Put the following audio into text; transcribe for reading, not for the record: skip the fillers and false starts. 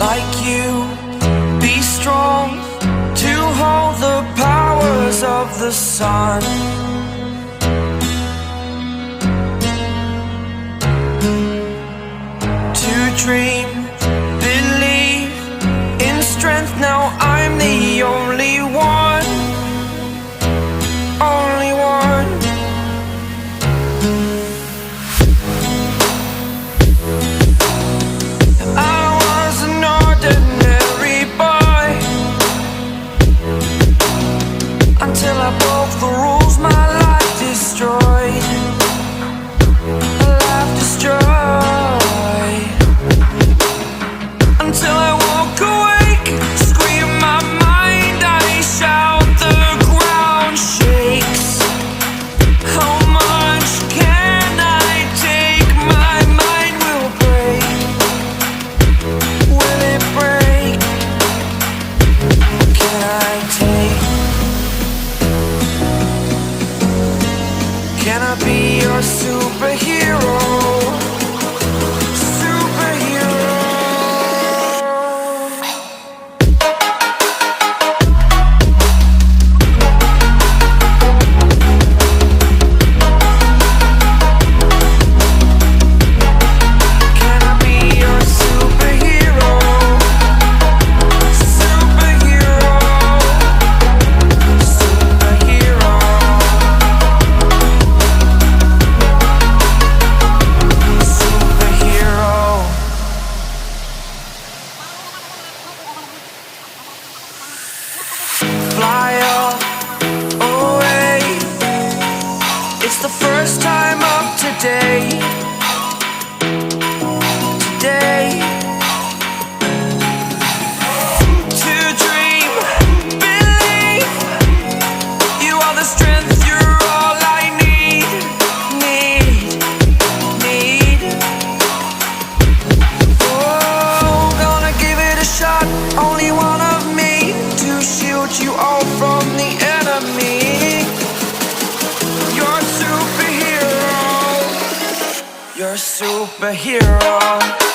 like you, be strong to hold the powers of the sun. To dream, believe in strength. Now I'm the only one, only one. I was an ordinary boy until I broke the rules. My life destroyed, life destroyed. Until I woke awake, scream my mind, I shout, the ground shakes. How much can I take? My mind will break. Will it break? What can I take? Can I be your superhero? Fly up away. It's the first time of today. Today. To dream, believe. You are the strength, you're all I need. Need. Oh, gonna give it a shot. Only one of me to shield you all from the enemy. You're a superhero. You're a superhero.